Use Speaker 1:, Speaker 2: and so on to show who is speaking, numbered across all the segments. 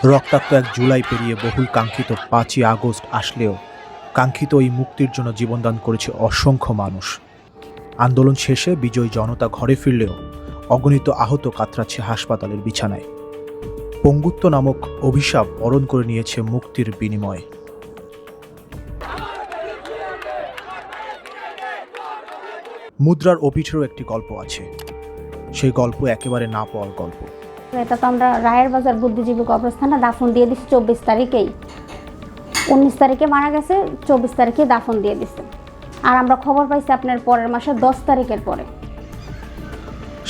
Speaker 1: রক্তাক্ত এক জুলাই পেরিয়ে বহুল কাঙ্ক্ষিত ৫ই আগস্ট আসলেও কাঙ্ক্ষিত এই মুক্তির জন্য জীবনদান করেছে অসংখ্য মানুষ। আন্দোলন শেষে বিজয়ী জনতা ঘরে ফিরলেও অগণিত আহত কাতরাচ্ছে হাসপাতালের বিছানায়। পঙ্গুত্ব নামক অভিশাপ বরণ করে নিয়েছে মুক্তির বিনিময়ে। মুদ্রার অপিঠেরও একটি গল্প আছে, সেই গল্প একেবারে না পাওয়ার গল্প।
Speaker 2: এটা তো আমরা রায়ের বাজার বুদ্ধিজীবী কবরস্থানে দাফন দিয়ে দিচ্ছি 24 তারিখেই। 19 তারিখে মারা গেছে, 24 তারিখে দাফন দিয়ে দিচ্ছে। আর আমরা খবর পাইছি আপনার পরের মাসের 10 তারিখের পরে।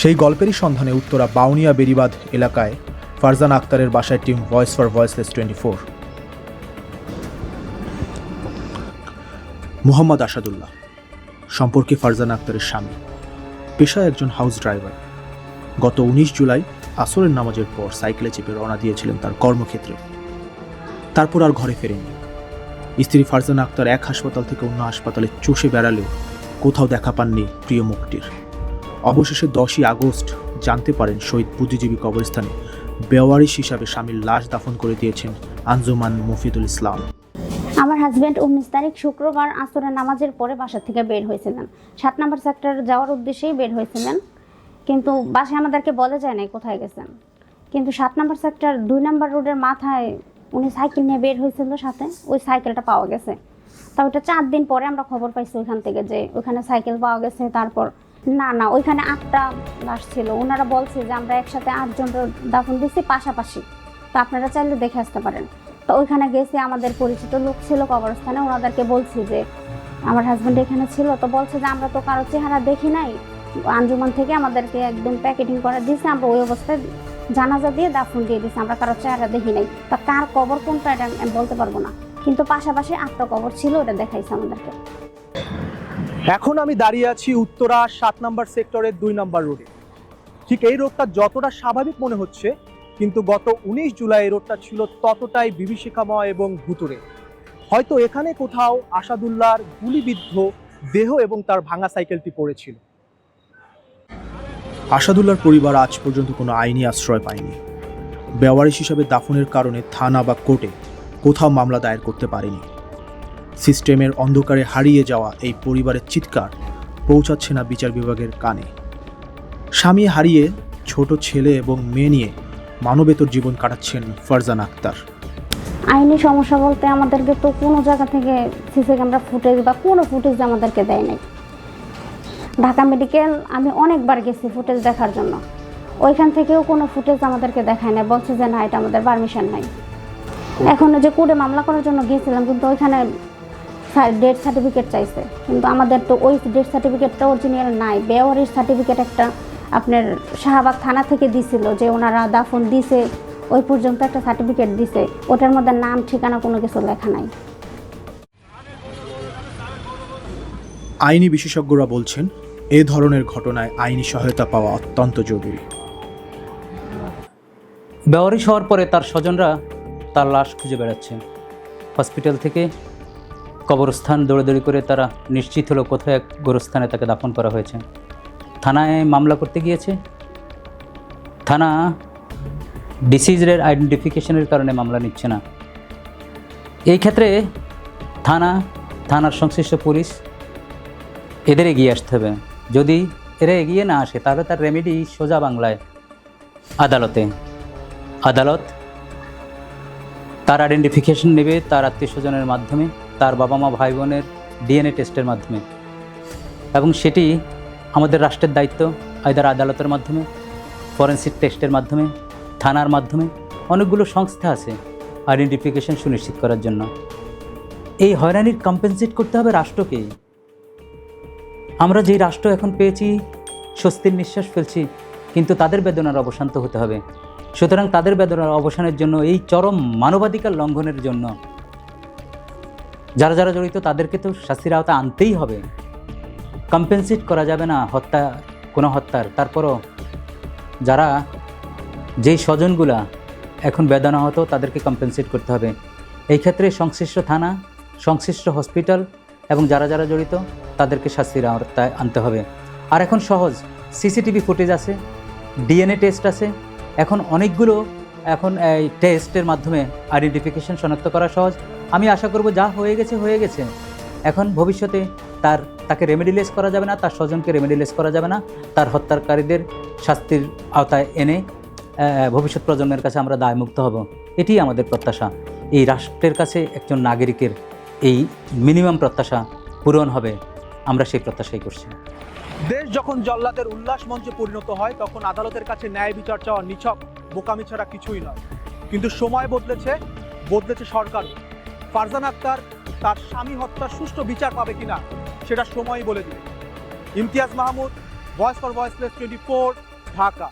Speaker 1: সেই গল্পেরই সন্ধানে উত্তরা বাউনিয়া বেরিবাঁধ এলাকায় ফারজানা আক্তারের বাসায় team voice for voiceless 24। Mohammad Asadullah সম্পর্কে ফারজানা আক্তারের স্বামী, পেশায় একজন হাউস ড্রাইভার। গত 19 জুলাই আসরের নামাজের পর সাইকেলে চেপে রওনা দিয়েছিলেন তার কর্মক্ষেত্রে। তারপর আর ঘরে ফেরেননি। স্ত্রী ফারজানা আক্তার এক হাসপাতাল থেকে অন্য হাসপাতালে চষে বেড়ালেও কোথাও দেখা পাননি প্রিয় মুক্তির। অবশেষে 10ই আগস্ট জানতে পারেন শহীদ বুদ্ধিজীবী কবরস্থানে বেওয়ারিশ হিসাবে স্বামীর লাশ দাফন করে দিয়েছেন আঞ্জুমান মফিদুল ইসলাম।
Speaker 2: আমার হাজব্যান্ড 19 তারিখ শুক্রবার আসরের নামাজের পরে বাসা থেকে বের হয়েছিলেন। 7 নম্বর সেক্টর যাওয়ার উদ্দেশ্যেই বের হয়েছিলেন, কিন্তু বাসায় আমাদেরকে বলে যায় নাই কোথায় গেছেন। কিন্তু 7 নম্বর সেক্টর 2 নম্বর রোডের মাথায় উনি সাইকেল নিয়ে বের হয়েছিল, সাথে ওই সাইকেলটা পাওয়া গেছে। তা ওইটা 4 দিন পরে আমরা খবর পাইছি ওইখান থেকে যে ওইখানে সাইকেল পাওয়া গেছে। তারপর না ওইখানে 8টা লাশ ছিল। ওনারা বলছে যে আমরা একসাথে 8 জন দাফন দিচ্ছি পাশাপাশি, তো আপনারা চাইলে দেখে আসতে পারেন। তো ওইখানে গেছে, আমাদের পরিচিত লোক ছিল কবরস্থানে, ওনাদেরকে বলছি যে আমার হাজব্যান্ড এখানে ছিল। তো বলছে যে আমরা তো কারো চেহারা দেখি নাই, আঞ্জুমান থেকে আমাদেরকে একদম প্যাকেটিং করে দিয়েছে, আমরা ওই অবস্থায় জানাজা দিয়ে দাফন দিয়ে দিয়েছি, আমরা কারো চেহারা দেখি নাই। তা কার কবর কোনটা এটা আমি বলতে পারবো না, কিন্তু পাশাপাশি 8টা কবর ছিল, ওটা দেখাইছে আমাদেরকে।
Speaker 3: এখন আমি দাঁড়িয়ে আছি উত্তরা 7 নম্বর সেক্টরের 2 নম্বর রোডে। ঠিক এই রোডটা যতটা স্বাভাবিক মনে হচ্ছে, কিন্তু গত 19 জুলাই এই রোডটা ছিল ততটাই বিভীষিকাময় এবং ভুতুড়ে। হয়তো এখানে কোথাও আসাদুল্লাহর গুলিবিদ্ধ দেহ এবং তার ভাঙা সাইকেলটি পড়েছিল।
Speaker 1: আসাদুল্লাহর পরিবার আজ পর্যন্ত কোনো আইনি আশ্রয় পায়নি। বেওয়ারিশ হিসাবে দাফনের কারণে থানা বা কোর্টে কোথাও মামলা দায়ের করতে পারেনি। সিস্টেমের অন্ধকারে হারিয়ে যাওয়া এই পরিবারের চিৎকার পৌঁছাচ্ছে না বিচার বিভাগের কানে। স্বামী হারিয়ে ছোট ছেলে এবং মেয়ে নিয়ে মানবেতর জীবন কাটাচ্ছেন ফারজানা আক্তার।
Speaker 2: আইনি সমস্যা বলতে আমাদেরকে তো কোনো জায়গা থেকে সিসি ক্যামেরা ফুটেজ বা কোনো ফুটেজ আমাদেরকে দেয় নাই। ঢাকা মেডিকেল আমি অনেকবার গেছি ফুটেজ দেখার জন্য, ওইখান থেকেও কোনো ফুটেজ আমাদেরকে দেখায় না, বলছে যে না এটা আমাদের পারমিশন নাই। এখন যে কোর্টে মামলা করার জন্য গিয়েছিলাম, কিন্তু ওইখানে ডেথ সার্টিফিকেট চাইছে, কিন্তু আমাদের তো ওই ডেথ সার্টিফিকেটটা অরিজিনাল নাই। বেওয়ারিশ সার্টিফিকেট একটা আপনার শাহবাগ থানা থেকে দিছিল যে ওনারা দাফন দিছে, ওই পর্যন্ত একটা সার্টিফিকেট দিছে, ওটার মধ্যে নাম ঠিকানা কোনো কিছু লেখা নাই।
Speaker 1: আইনি বিশেষজ্ঞরা বলছেন এ ধরনের ঘটনায় আইনি সহায়তা পাওয়া অত্যন্ত জরুরি।
Speaker 4: বেওয়ারিশ হওয়ার পরে তার স্বজনরা তার লাশ খুঁজে বেড়াচ্ছে। হসপিটাল থেকে কবরস্থান দৌড়াদৌড়ি করে তারা নিশ্চিত হলো কোথায় এক গোরস্থানে তাকে দাফন করা হয়েছে। থানায় মামলা করতে গিয়েছে, থানা ডিসিজের আইডেন্টিফিকেশনের কারণে মামলা নিচ্ছে না। এই ক্ষেত্রে থানার সংশ্লিষ্ট পুলিশ এদের এগিয়ে আসতে হবে। যদি এরা এগিয়ে না আসে তাহলে তার রেমেডি সোজা বাংলায় আদালত তার আইডেন্টিফিকেশন নেবে তার আত্মীয় স্বজনের মাধ্যমে, তার বাবা মা ভাই বোনের ডিএনএ টেস্টের মাধ্যমে, এবং সেটি আমাদের রাষ্ট্রের দায়িত্ব আইদার আদালতের মাধ্যমে, ফরেনসিক টেস্টের মাধ্যমে, থানার মাধ্যমে। অনেকগুলো সংস্থা আছে আইডেন্টিফিকেশন সুনিশ্চিত করার জন্য। এই হয়রানির কম্পেনসেট করতে হবে রাষ্ট্রকেই। আমরা যেই রাষ্ট্র এখন পেয়েছি স্বস্তির নিঃশ্বাস ফেলছি, কিন্তু তাদের বেদনার অবসান তো হতে হবে। সুতরাং তাদের বেদনার অবসানের জন্য, এই চরম মানবাধিকার লঙ্ঘনের জন্য যারা যারা জড়িত তাদেরকে তো শাস্তির আওতা আনতেই হবে। কম্পেনসেট করা যাবে না কোনো হত্যার। তারপরও যারা যেই স্বজনগুলা এখন বেদনা হতো তাদেরকে কম্পেনসেট করতে হবে। এই ক্ষেত্রে সংশ্লিষ্ট থানা, সংশ্লিষ্ট হসপিটাল এবং যারা যারা জড়িত তাদেরকে শাস্তির আওতায় আনতে হবে। আর এখন সহজ, সিসিটিভি ফুটেজ আছে, ডিএনএ টেস্ট আছে, এখন অনেকগুলো এখন এই টেস্টের মাধ্যমে আইডেন্টিফিকেশন শনাক্ত করা সহজ। আমি আশা করব যা হয়ে গেছে, এখন ভবিষ্যতে তাকে রেমেডিলেস করা যাবে না, তার স্বজনকে রেমেডিলেস করা যাবে না, তার হত্যাকারীদের শাস্তির আওতায় এনে ভবিষ্যৎ প্রজন্মের কাছে আমরা দায়মুক্ত হব। এটি আমাদের প্রত্যাশা। এই রাষ্ট্রের কাছে একজন নাগরিকের এই মিনিমাম প্রত্যাশা পূরণ হবে, আমরা সেই প্রত্যাশাই করছি।
Speaker 3: দেশ যখন জল্লাদের উল্লাস মঞ্চে পরিণত হয় তখন আদালতের কাছে ন্যায় বিচার চাওয়া নিছক বোকামি ছাড়া কিছুই নয়। কিন্তু সময় বদলেছে সরকারও। ফারজানা আক্তার তার স্বামী হত্যার সুষ্ঠু বিচার পাবে কিনা সেটা সময়ই বলে দিবে। Imtiaz Mahmud, voice for voiceless 24, Dhaka.